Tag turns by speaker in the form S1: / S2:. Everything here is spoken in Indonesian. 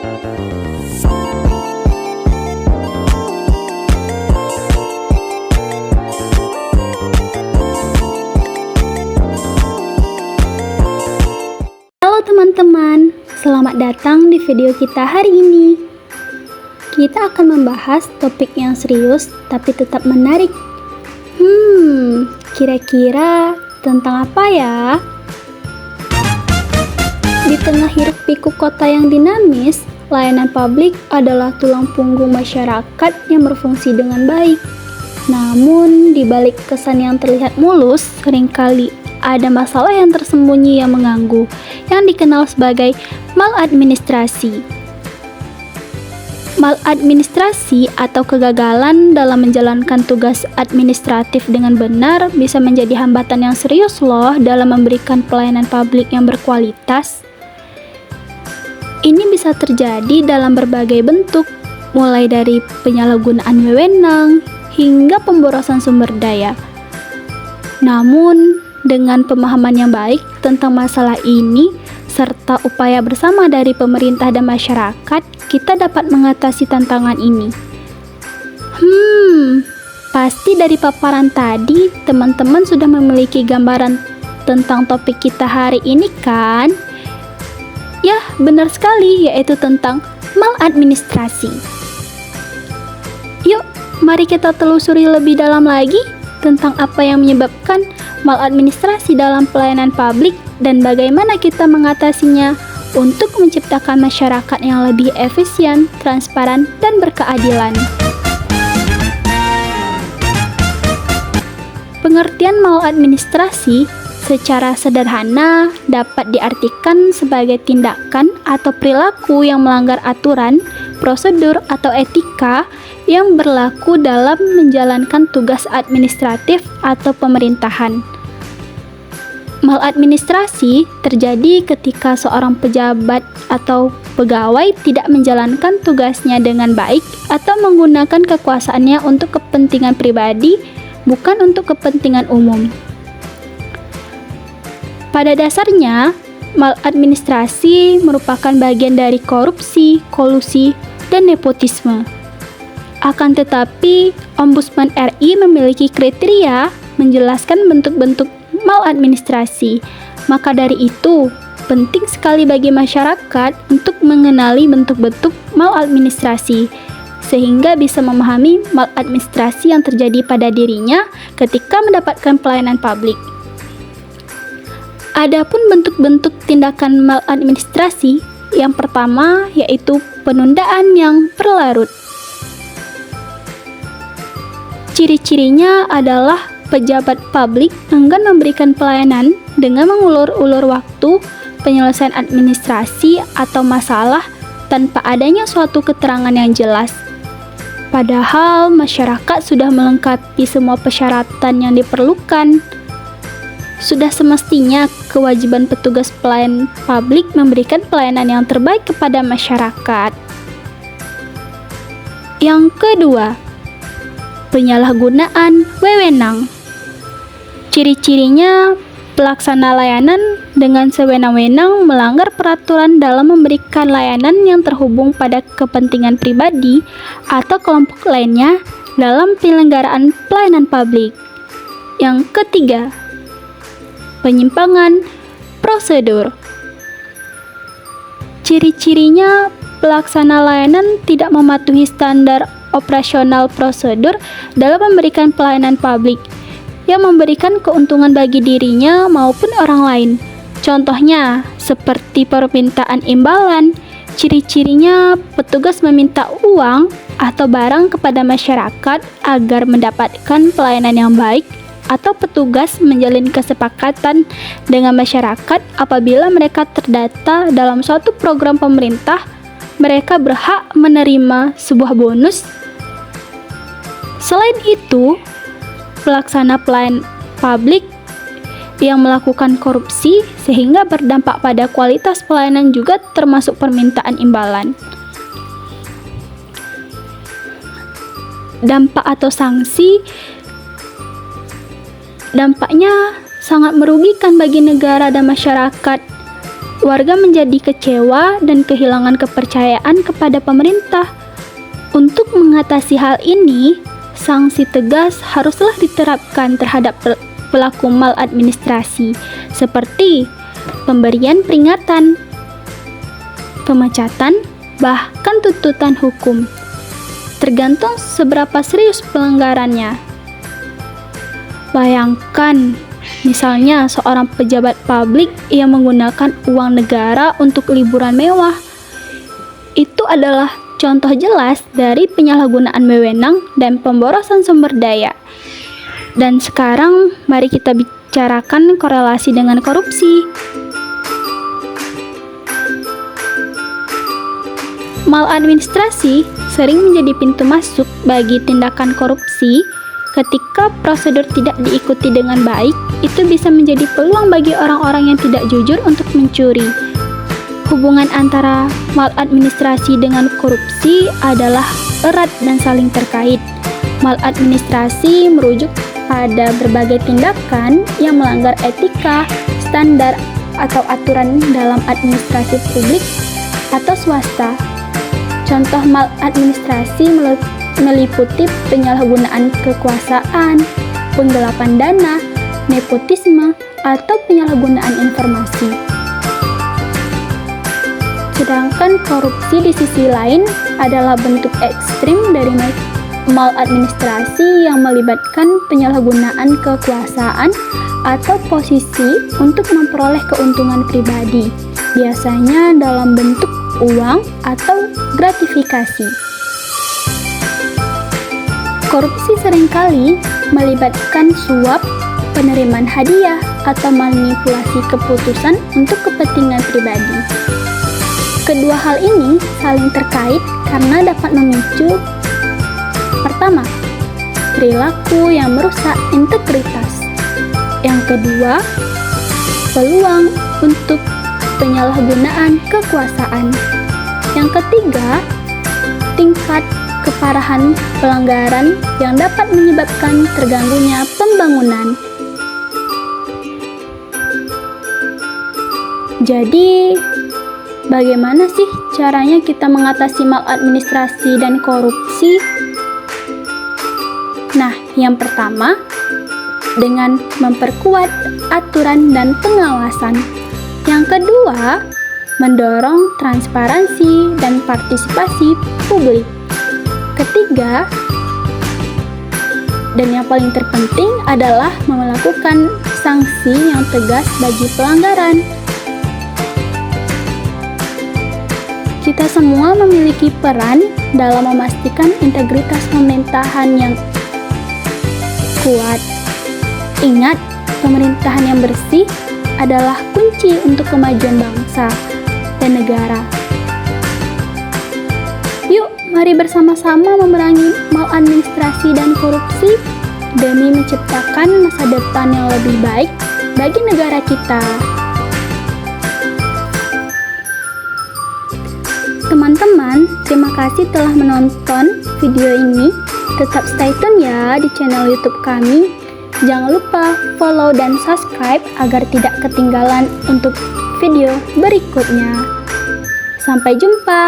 S1: Halo teman-teman, selamat datang di video kita hari ini. Kita akan membahas topik yang serius tapi tetap menarik. Kira-kira tentang apa ya? Di tengah hiruk pikuk kota yang dinamis, layanan publik adalah tulang punggung masyarakat yang berfungsi dengan baik. Namun, di balik kesan yang terlihat mulus, seringkali ada masalah yang tersembunyi yang mengganggu, yang dikenal sebagai maladministrasi. Maladministrasi atau kegagalan dalam menjalankan tugas administratif dengan benar bisa menjadi hambatan yang serius loh dalam memberikan pelayanan publik yang berkualitas. Ini bisa terjadi dalam berbagai bentuk, mulai dari penyalahgunaan wewenang hingga pemborosan sumber daya. Namun, dengan pemahaman yang baik tentang masalah ini, serta upaya bersama dari pemerintah dan masyarakat, kita dapat mengatasi tantangan ini. Pasti dari paparan tadi, teman-teman sudah memiliki gambaran tentang topik kita hari ini kan? Ya, benar sekali, yaitu tentang maladministrasi. Yuk, mari kita telusuri lebih dalam lagi tentang apa yang menyebabkan maladministrasi dalam pelayanan publik dan bagaimana kita mengatasinya untuk menciptakan masyarakat yang lebih efisien, transparan, dan berkeadilan. Pengertian maladministrasi secara sederhana dapat diartikan sebagai tindakan atau perilaku yang melanggar aturan, prosedur, atau etika yang berlaku dalam menjalankan tugas administratif atau pemerintahan. Maladministrasi terjadi ketika seorang pejabat atau pegawai tidak menjalankan tugasnya dengan baik atau menggunakan kekuasaannya untuk kepentingan pribadi, bukan untuk kepentingan umum. Pada dasarnya, maladministrasi merupakan bagian dari korupsi, kolusi, dan nepotisme. Akan tetapi, Ombudsman RI memiliki kriteria menjelaskan bentuk-bentuk maladministrasi. Maka dari itu, penting sekali bagi masyarakat untuk mengenali bentuk-bentuk maladministrasi, sehingga bisa memahami maladministrasi yang terjadi pada dirinya ketika mendapatkan pelayanan publik. Adapun bentuk-bentuk tindakan maladministrasi, yang pertama yaitu penundaan yang berlarut. Ciri-cirinya adalah pejabat publik enggan memberikan pelayanan dengan mengulur-ulur waktu penyelesaian administrasi atau masalah tanpa adanya suatu keterangan yang jelas. Padahal masyarakat sudah melengkapi semua persyaratan yang diperlukan. Sudah semestinya kewajiban petugas pelayan publik memberikan pelayanan yang terbaik kepada masyarakat. Yang kedua, penyalahgunaan wewenang. Ciri-cirinya, pelaksana layanan dengan sewenang-wenang melanggar peraturan dalam memberikan layanan yang terhubung pada kepentingan pribadi atau kelompok lainnya dalam penyelenggaraan pelayanan publik. Yang ketiga, penyimpangan prosedur. Ciri-cirinya, pelaksana layanan tidak mematuhi standar operasional prosedur dalam memberikan pelayanan publik yang memberikan keuntungan bagi dirinya maupun orang lain. Contohnya, seperti permintaan imbalan. Ciri-cirinya, petugas meminta uang atau barang kepada masyarakat agar mendapatkan pelayanan yang baik, atau petugas menjalin kesepakatan dengan masyarakat apabila mereka terdata dalam suatu program pemerintah, mereka berhak menerima sebuah bonus. Selain itu, pelaksana pelayanan publik yang melakukan korupsi sehingga berdampak pada kualitas pelayanan juga termasuk permintaan imbalan. Dampak atau sanksi, dampaknya sangat merugikan bagi negara dan masyarakat. warga menjadi kecewa dan kehilangan kepercayaan kepada pemerintah. Untuk mengatasi hal ini, sanksi tegas haruslah diterapkan terhadap pelaku maladministrasi, seperti pemberian peringatan, pemecatan, bahkan tuntutan hukum, tergantung seberapa serius pelanggarannya. Bayangkan, misalnya seorang pejabat publik yang menggunakan uang negara untuk liburan mewah. Itu adalah contoh jelas dari penyalahgunaan wewenang dan pemborosan sumber daya. Dan sekarang mari kita bicarakan korelasi dengan korupsi. Maladministrasi sering menjadi pintu masuk bagi tindakan korupsi. Ketika prosedur tidak diikuti dengan baik, itu bisa menjadi peluang bagi orang-orang yang tidak jujur untuk mencuri. Hubungan antara maladministrasi dengan korupsi adalah erat dan saling terkait. Maladministrasi merujuk pada berbagai tindakan yang melanggar etika, standar, atau aturan dalam administrasi publik atau swasta. Contoh maladministrasi meliputi penyalahgunaan kekuasaan, penggelapan dana, nepotisme, atau penyalahgunaan informasi. Sedangkan korupsi di sisi lain adalah bentuk ekstrim dari maladministrasi yang melibatkan penyalahgunaan kekuasaan atau posisi untuk memperoleh keuntungan pribadi, biasanya dalam bentuk uang atau gratifikasi. Korupsi seringkali melibatkan suap, penerimaan hadiah, atau manipulasi keputusan untuk kepentingan pribadi. Kedua hal ini saling terkait karena dapat memicu: pertama, perilaku yang merusak integritas. Yang kedua, peluang untuk penyalahgunaan kekuasaan. Yang ketiga, tingkat keparahan pelanggaran yang dapat menyebabkan terganggunya pembangunan. Jadi, bagaimana sih caranya kita mengatasi maladministrasi dan korupsi? Nah, yang pertama, dengan memperkuat aturan dan pengawasan. Yang kedua, mendorong transparansi dan partisipasi publik. Ketiga, dan yang paling terpenting adalah melakukan sanksi yang tegas bagi pelanggaran. Kita semua memiliki peran dalam memastikan integritas pemerintahan yang kuat. Ingat, pemerintahan yang bersih adalah kunci untuk kemajuan bangsa dan negara. Yuk, mari bersama-sama memerangi maladministrasi dan korupsi demi menciptakan masa depan yang lebih baik bagi negara kita. Teman-teman, terima kasih telah menonton video ini. Tetap stay tune ya di channel YouTube kami. Jangan lupa follow dan subscribe agar tidak ketinggalan untuk video berikutnya. Sampai jumpa.